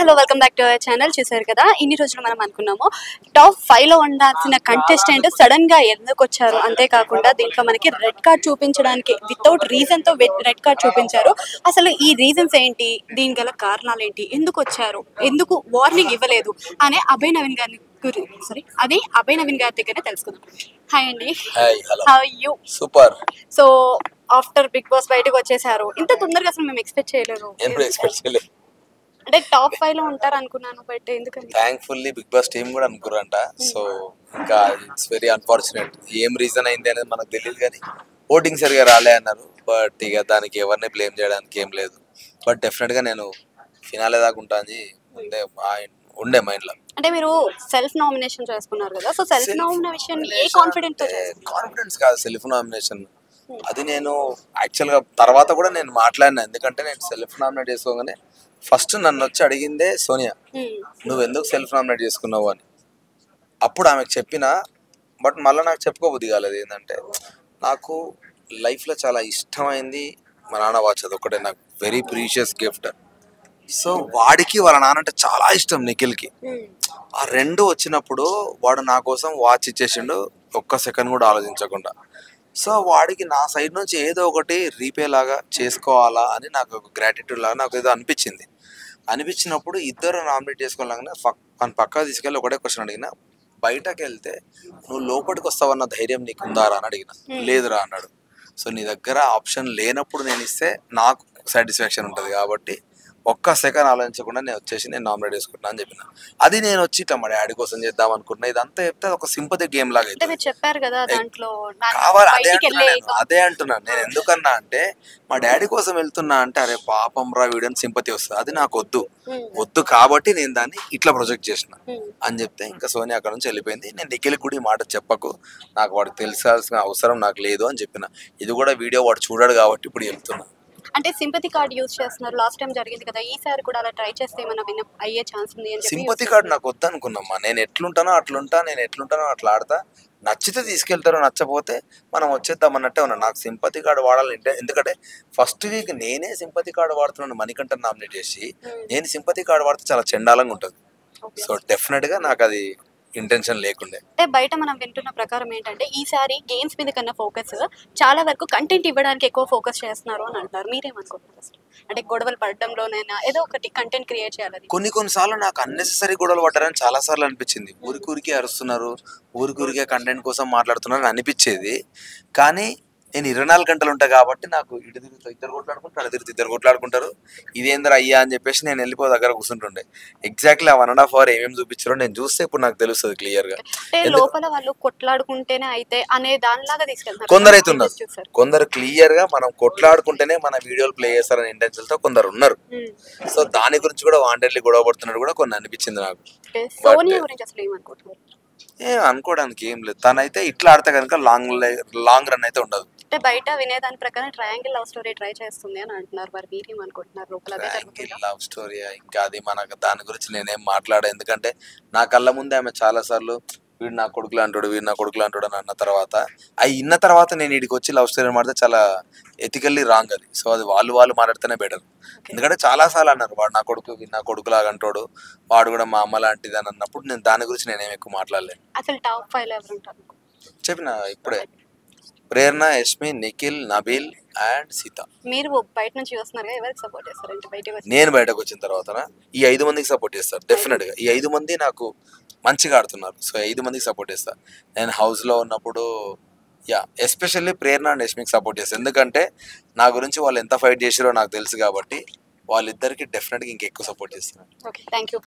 Hello welcome back to our channel. చూసారు కదా, ఇన్ని రోజులు మనం అనుకున్నాము టాప్ 5 లో ఉండాల్సిన కంటెస్టెంట్ సడన్ గా ఎందుకు వచ్చారు. అంతేకాకుండా దీంట్లో మనకి రెడ్ కార్డ్ చూపించడానికి వితౌట్ రీజన్ తో రెడ్ కార్డ్ చూపించారు. అసలు ఈ రీజన్స్ ఏంటి, దీని గల కారణాలు ఏంటి, ఎందుకు వచ్చారు, ఎందుకు వార్నింగ్ ఇవ్వలేదు అనే అభయ్ నవీన్ గారి దగ్గర తెలుసుకుందాం. హాయ్ అండి. How you? Super. So after Bigg Boss బయటకు వచ్చేసారు. ఇంత తొందరగా అసలు మేము ఎక్స్పెక్ట్ చేయలేదు. అంటే టాప్ 5 లో ఉంటారు అనుకున్నాను, బట్ ఎందుకంటే థ్యాంక్ఫుల్లీ బిగ్ బాస్ టీమ్ కూడా అనుకురంట. సో ఇంకా ఇట్స్ వెరీ అన్ఫార్చునేట్. ఏం రీజన్ అయింది అనేది మనకు తెలియదు, కానీ ఓటింగ్ సరిగా రాలే అన్నారు. బట్ ఇక దానికి ఎవరిని బ్లేమ్ చేయడానికి ఏం లేదు. బట్ డెఫినెట్ గా నేను ఫినాలే దాకా ఉంటాను ఉండే మైండ్ లో. అంటే మీరు సెల్ఫ్ నామినేషన్ చేసుకున్నారు కదా, సో సెల్ఫ్ నామినేషన్ ఏ కాన్ఫిడెంట్ తో? కాన్ఫిడెన్స్ కాదు, సెల్ఫ్ నామినేషన్. అది నేను యాక్చువల్ గా తర్వాత కూడా నేను మాట్లాడినా, ఎందుకంటే నేను సెల్ఫ్ నామినేట్ చేసుకోగానే ఫస్ట్ నన్ను వచ్చి అడిగిందే సోనియా, నువ్వు ఎందుకు సెల్ఫ్ నామినేట్ చేసుకున్నావు అని. అప్పుడు ఆమెకు చెప్పిన, బట్ మళ్ళీ నాకు చెప్పుకోబుద్ది కాలేదు. ఏంటంటే నాకు లైఫ్లో చాలా ఇష్టమైంది మా నాన్న వాచ్. అది ఒకటే నాకు వెరీ ప్రీషియస్ గిఫ్ట్. సో వాడికి వాళ్ళ నాన్న అంటే చాలా ఇష్టం, నిఖిల్కి. ఆ రెండు వచ్చినప్పుడు వాడు నా కోసం వాచ్ ఇచ్చేసిండు, ఒక్క సెకండ్ కూడా ఆలోచించకుండా. సో వాడికి నా సైడ్ నుంచి ఏదో ఒకటి రీపే లాగా చేసుకోవాలా అని నాకు ఒక గ్రాటిట్యూడ్ లాగా నాకు ఏదో అనిపించినప్పుడు ఇద్దరు నామినేట్ చేసుకోవాలనే పక్కా తీసుకెళ్ళి ఒకటే క్వశ్చన్ అడిగిన, బయటకు వెళ్తే నువ్వు లోపలికి వస్తావన్న ధైర్యం నీకు ఉందారా అని అడిగిన. లేదురా అన్నాడు. సో నీ దగ్గర ఆప్షన్ లేనప్పుడు నేను ఇస్తే నాకు సాటిస్ఫాక్షన్ ఉంటుంది, కాబట్టి ఒక్క సెకండ్ ఆలోచించకుండా నేను వచ్చేసి నేను నామినేట్ చేసుకుంటున్నా అని చెప్పిన. అది నేను వచ్చి ఇట్లా మా డాడీ కోసం చేద్దాం అనుకున్నా. ఇదంతా చెప్తే ఒక సింపతి గేమ్ లాగా చెప్పారు కదా దాంట్లో కావాలి. అదే అంటున్నాను నేను. ఎందుకన్నా అంటే మా డాడీ కోసం వెళ్తున్నా అంటే, అరే పాపం రా వీడని సింపతి వస్తుంది. అది నాకు వద్దు కాబట్టి నేను దాన్ని ఇట్లా ప్రొజెక్ట్ చేసిన అని చెప్తే ఇంకా సోనియా అక్కడ నుంచి వెళ్ళిపోయింది. నేను నిఖిల్ కూడా ఈ మాట చెప్పకు, నాకు వాడికి తెలిసాల్సిన అవసరం నాకు లేదు అని చెప్పిన. ఇది కూడా వీడియో వాడు చూడాడు కాబట్టి ఇప్పుడు చెప్తున్నా. అంటే సింపతి కార్డ్ యూజ్ చేస్తున్నారు, లాస్ట్ టైం జరిగింది కదా, ఈసారి కూడా అలా ట్రై చేస్తే ఏమైనా విన్ అయ్యే ఛాన్స్ ఉంది అని చెప్పి. సింపతి కార్డ్ నాకు వద్దు అనుకున్నామ్మా. నేను ఎట్లుంటానో అట్లుంటా, నేను ఎట్లుంటానో అట్లా ఆడతా. నచ్చితే తీసుకెళ్తారు, నచ్చపోతే మనం వచ్చేద్దాం అన్నట్టే ఉన్నా. నాకు సింపతి కార్డ్ వాడాలంటే, ఎందుకంటే ఫస్ట్ వీక్ నేనే సింపతి కార్డ్ వాడుతున్నాను మణికంఠ నామినేట్ చేసి. నేను సింపతి కార్డ్ వాడితే చాలా చండాలంగా ఉంటుంది. సో డెఫినెట్ గా నాకు అది ఇంటెన్షన్ లేకుండే. అంటే బయట మనం వింటున్న ప్రకారం ఏంటంటే ఈసారి గేమ్స్ మీద కన్నా ఫోకస్ చాలా వరకు కంటెంట్ ఇవ్వడానికి ఎక్కువ ఫోకస్ చేస్తున్నారు అని అంటారు. మీరేమనుకుంటున్నారు అసలు? అంటే గొడవలు పడడంలోనైనా ఏదో ఒకటి కంటెంట్ క్రియేట్ చేయాలని. కొన్నిసార్లు నాకు అన్నెసెసరీ గొడవలు పడ్డారని చాలా సార్లు అనిపించింది. ఊరికే అరుస్తున్నారు, ఊరికే కంటెంట్ కోసం మాట్లాడుతున్నారు అని అనిపించేది. కానీ నేను 24 గంటలు ఉంటా కాబట్టి నాకు ఇటు తిరుగుతూ ఇద్దరు కొట్లాడుకుంటారు, అటు తిరుగుతూ ఇద్దరు కొట్లాడుకుంటారు. ఇదేంద్ర అయ్యా అని చెప్పేసి నేను వెళ్ళిపో దగ్గర కూర్చుంటుండే. ఎగ్జాక్ట్లీ ఆ 1.5 hour ఏమేమి చూపించారో నేను చూస్తే ఇప్పుడు నాకు తెలుస్తుంది క్లియర్ గా. లోపల వాళ్ళు కొట్లాడుకుంటేనే అయితే అనే దానిలాగా తీసుకెళ్తారు. కొందరు అయితే ఉన్నారు, కొందరు క్లియర్ గా మనం కొట్లాడుకుంటేనే మన వీడియోలు ప్లే చేస్తారని ఇంటెన్షన్ తో కొందరు ఉన్నారు. సో దాని గురించి కూడా వాంటెడ్లీ గొడవ పడుతున్నట్టు కూడా కొన్ని అనిపించింది నాకు. అనుకోవడానికి ఏం లేదు. తనైతే ఇట్లా ఆడితే కనుక లాంగ్ రన్ అయితే ఉండదు. అంటే బయట వినేదాని ప్రకారం ట్రయాంగిల్ లవ్ స్టోరీ ట్రై చేస్తుంది అని అంటున్నారు. మరి మీరేం అనుకుంటున్నారు? ట్రయాంగిల్ లవ్ స్టోరీ ఇంకా అది మనకు దాని గురించి నేనేం మాట్లాడా. ఎందుకంటే నా కళ్ళ ముందే ఆమె చాలా సార్లు వీడు నా కొడుకులు అంటాడు అని అన్న తర్వాత ఇన్న తర్వాత నేను వీడికి వచ్చి లవ్ స్టోరీ మాడితే చాలా ఎథికల్లీ రాంగ్ అది. సో అది వాళ్ళు మాట్లాడితేనే బెటర్. ఎందుకంటే చాలా సార్లు అన్నారు వాడు నా కొడుకులాగా అంటాడు, వాడు కూడా మా అమ్మ లాంటిది అని అన్నప్పుడు నేను దాని గురించి నేనేం ఎక్కువ మాట్లాడలేదు. అసలు టాప్ 5 లో ఎవరు ఉంటారు? చెప్పిన ఇప్పుడే ప్రేరణ, యష్మి, నిఖిల్, నబీల్ అండ్ సీత. మీరు బయట నుంచి వస్తున్నారు, ఎవరికి సపోర్ట్ చేస్తారు? నేను బయటకు వచ్చిన తర్వాత ఈ 5 మందికి సపోర్ట్ చేస్తారు డెఫినెట్ గా. ఈ 5 మంది నాకు మంచిగా ఆడుతున్నారు, సో 5 మందికి సపోర్ట్ చేస్తారు. నేను హౌస్ లో ఉన్నప్పుడు ఎస్పెషల్లీ ప్రేరణ అండ్ యష్మికి సపోర్ట్ చేస్తాను. ఎందుకంటే నా గురించి వాళ్ళు ఎంత ఫైట్ చేసారో నాకు తెలుసు కాబట్టి వాళ్ళిద్దరికి డెఫినెట్ గా ఇంకెక్కువ సపోర్ట్ చేస్తున్నాను. Okay, thank you.